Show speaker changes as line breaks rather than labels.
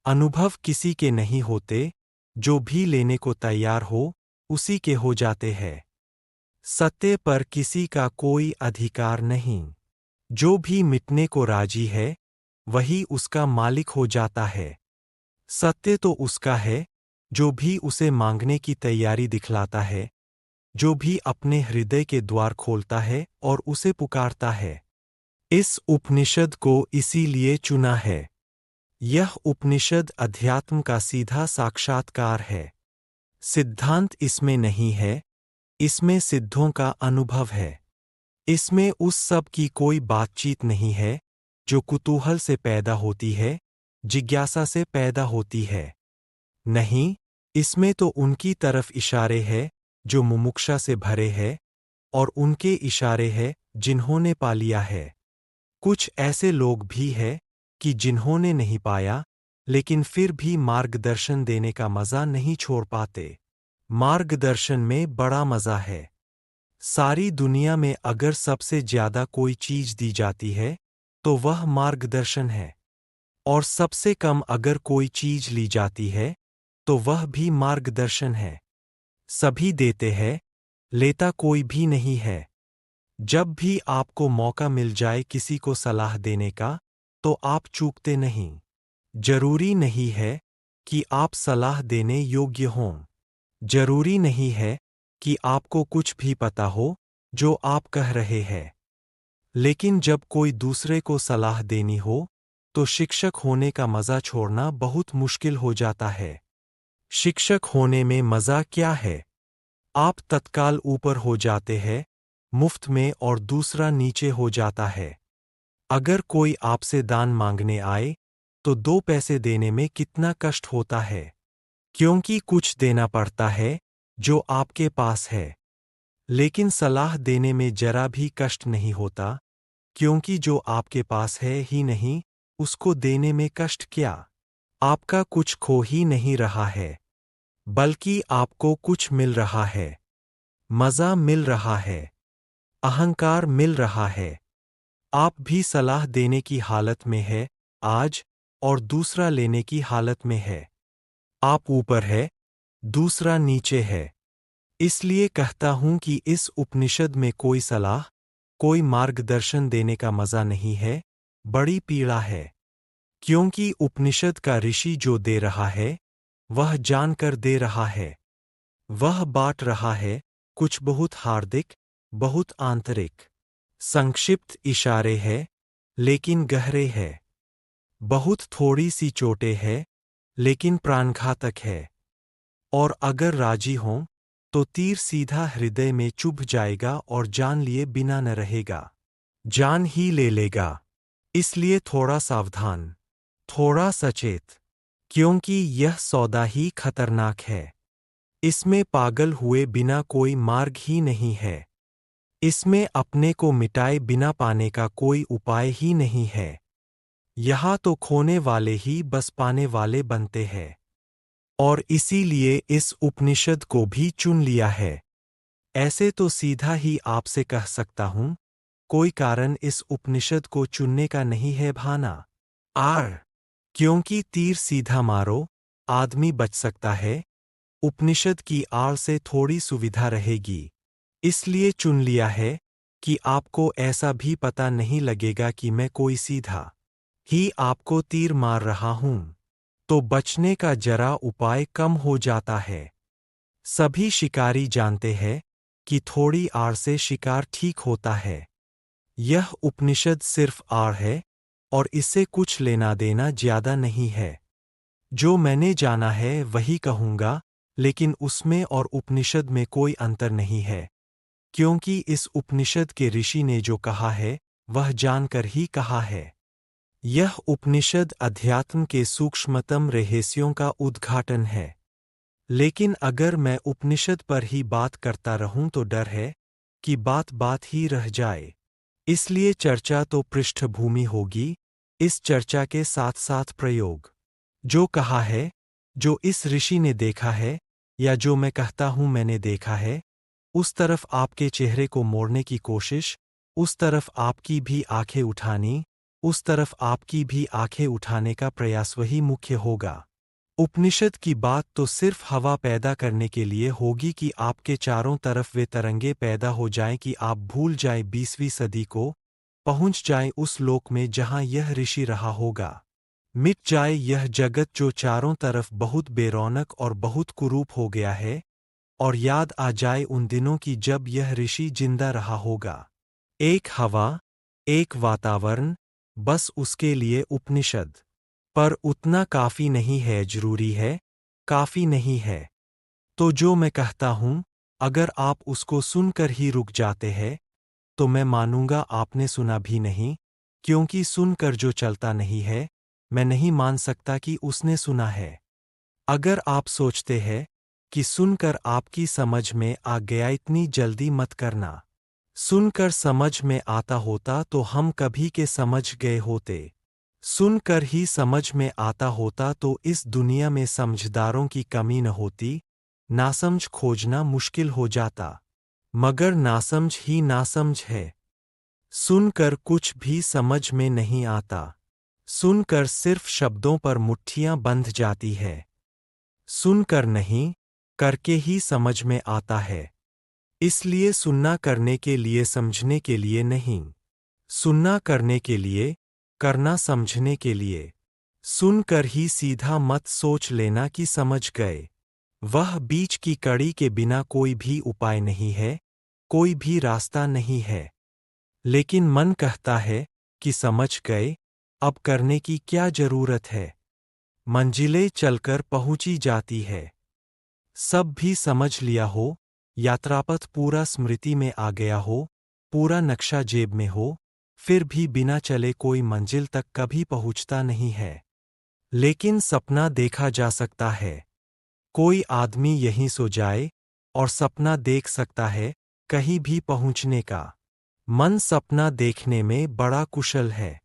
अनुभव किसी के नहीं होते, जो भी लेने को तैयार हो, उसी के हो जाते हैं। सत्य पर किसी का कोई अधिकार नहीं। जो भी मिटने को राजी है, वही उसका मालिक हो जाता है। सत्य तो उसका है, जो भी उसे मांगने की तैयारी दिखलाता है, जो भी अपने हृदय के द्वार खोलता है और उसे पुकारता है। इस उपनिषद को इसीलिए चुना है। यह उपनिषद अध्यात्म का सीधा साक्षात्कार है। सिद्धांत इसमें नहीं है, इसमें सिद्धों का अनुभव है। इसमें उस सब की कोई बातचीत नहीं है, जो कुतूहल से पैदा होती है, जिज्ञासा से पैदा होती है। नहीं, इसमें तो उनकी तरफ इशारे हैं, जो मुमुक्षा से भरे हैं, और उनके इशारे हैं, जिन्होंने पा लिया है। कुछ ऐसे लोग भी हैं कि जिन्होंने नहीं पाया, लेकिन फिर भी मार्गदर्शन देने का मजा नहीं छोड़ पाते। मार्गदर्शन में बड़ा मजा है। सारी दुनिया में अगर सबसे ज्यादा कोई चीज दी जाती है, तो वह मार्गदर्शन है। और सबसे कम अगर कोई चीज ली जाती है, तो वह भी मार्गदर्शन है। सभी देते हैं, लेता कोई भी नहीं है। जब भी आपको मौका मिल जाए किसी को सलाह देने का, तो आप चूकते नहीं। जरूरी नहीं है कि आप सलाह देने योग्य हों। जरूरी नहीं है कि आपको कुछ भी पता हो जो आप कह रहे हैं। लेकिन जब कोई दूसरे को सलाह देनी हो, तो शिक्षक होने का मजा छोड़ना बहुत मुश्किल हो जाता है। शिक्षक होने में मजा क्या है? आप तत्काल ऊपर हो जाते हैं, मुफ्त में, और दूसरा नीचे हो जाता है। अगर कोई आपसे दान मांगने आए, तो 2 पैसे देने में कितना कष्ट होता है, क्योंकि कुछ देना पड़ता है जो आपके पास है। लेकिन सलाह देने में जरा भी कष्ट नहीं होता, क्योंकि जो आपके पास है ही नहीं, उसको देने में कष्ट क्या? आपका कुछ खो ही नहीं रहा है, बल्कि आपको कुछ मिल रहा है। मजा मिल रहा है, अहंकार मिल रहा है। आप भी सलाह देने की हालत में है आज, और दूसरा लेने की हालत में है। आप ऊपर है, दूसरा नीचे है। इसलिए कहता हूं कि इस उपनिषद में कोई सलाह, कोई मार्गदर्शन देने का मजा नहीं है, बड़ी पीड़ा है। क्योंकि उपनिषद का ऋषि जो दे रहा है, वह जानकर दे रहा है। वह बांट रहा है, कुछ बहुत हार्दिक, बहुत आंतरिक। संक्षिप्त इशारे हैं, लेकिन गहरे हैं। बहुत थोड़ी सी चोटें हैं, लेकिन प्राणघातक है। और अगर राजी हों, तो तीर सीधा हृदय में चुभ जाएगा और जान लिए बिना न रहेगा। जान ही ले लेगा। इसलिए थोड़ा सावधान, थोड़ा सचेत, क्योंकि यह सौदा ही खतरनाक है। इसमें पागल हुए बिना कोई मार्ग ही नहीं है। इसमें अपने को मिटाए बिना पाने का कोई उपाय ही नहीं है। यहाँ तो खोने वाले ही बस पाने वाले बनते हैं। और इसीलिए इस उपनिषद को भी चुन लिया है। ऐसे तो सीधा ही आपसे कह सकता हूं, कोई कारण इस उपनिषद को चुनने का नहीं है भाना। क्योंकि तीर सीधा मारो, आदमी बच सकता है, उपनिषद की आड़ से थोड़ी सुविधा रहेगी। इसलिए चुन लिया है कि आपको ऐसा भी पता नहीं लगेगा कि मैं कोई सीधा ही आपको तीर मार रहा हूं। तो बचने का जरा उपाय कम हो जाता है। सभी शिकारी जानते हैं कि थोड़ी आड़ से शिकार ठीक होता है। यह उपनिषद सिर्फ आड़ है, और इससे कुछ लेना देना ज्यादा नहीं है। जो मैंने जाना है वही कहूंगा, लेकिन उसमें और उपनिषद में कोई अंतर नहीं है। क्योंकि इस उपनिषद के ऋषि ने जो कहा है, वह जानकर ही कहा है। यह उपनिषद अध्यात्म के सूक्ष्मतम रहस्यों का उद्घाटन है। लेकिन अगर मैं उपनिषद पर ही बात करता रहूं तो डर है कि बात बात ही रह जाए। इसलिए चर्चा तो पृष्ठभूमि होगी, इस चर्चा के साथ साथ प्रयोग। जो कहा है, जो इस ऋषि ने देखा है, या जो मैं कहता हूं मैंने देखा है, उस तरफ आपके चेहरे को मोड़ने की कोशिश, उस तरफ आपकी भी आंखें उठानी, उस तरफ आपकी भी आंखें उठाने का प्रयास वही मुख्य होगा। उपनिषद की बात तो सिर्फ हवा पैदा करने के लिए होगी कि आपके चारों तरफ वे तरंगे पैदा हो जाएं कि आप भूल जाएं 20वीं सदी को, पहुंच जाएं उस लोक में जहां यह ऋषि रहा होगा। मिट जाए यह जगत जो चारों तरफ बहुत बेरौनक और बहुत कुरूप हो गया है, और याद आ जाए उन दिनों की जब यह ऋषि जिंदा रहा होगा। एक हवा, एक वातावरण, बस उसके लिए उपनिषद। पर उतना काफी नहीं है, जरूरी है, काफी नहीं है। तो जो मैं कहता हूं, अगर आप उसको सुनकर ही रुक जाते हैं, तो मैं मानूंगा आपने सुना भी नहीं, क्योंकि सुनकर जो चलता नहीं है, मैं नहीं मान सकता कि उसने सुना है। अगर आप सोचते हैं कि सुनकर आपकी समझ में आ गया, इतनी जल्दी मत करना। सुनकर समझ में आता होता तो हम कभी के समझ गए होते। सुनकर ही समझ में आता होता तो इस दुनिया में समझदारों की कमी न होती, नासमझ खोजना मुश्किल हो जाता। मगर नासमझ ही नासमझ है। सुनकर कुछ भी समझ में नहीं आता। सुनकर सिर्फ शब्दों पर मुट्ठियां बंध जाती है। सुनकर नहीं, करके ही समझ में आता है। इसलिए सुनना करने के लिए, समझने के लिए नहीं। सुनना करने के लिए, करना समझने के लिए। सुनकर ही सीधा मत सोच लेना कि समझ गए। वह बीच की कड़ी के बिना कोई भी उपाय नहीं है, कोई भी रास्ता नहीं है। लेकिन मन कहता है कि समझ गए, अब करने की क्या जरूरत है। मंजिलें चलकर पहुंची जाती है। सब भी समझ लिया हो, यात्रापथ पूरा स्मृति में आ गया हो, पूरा नक्शा जेब में हो, फिर भी बिना चले कोई मंजिल तक कभी पहुंचता नहीं है। लेकिन सपना देखा जा सकता है। कोई आदमी यहीं सो जाए और सपना देख सकता है, कहीं भी पहुंचने का। मन सपना देखने में बड़ा कुशल है।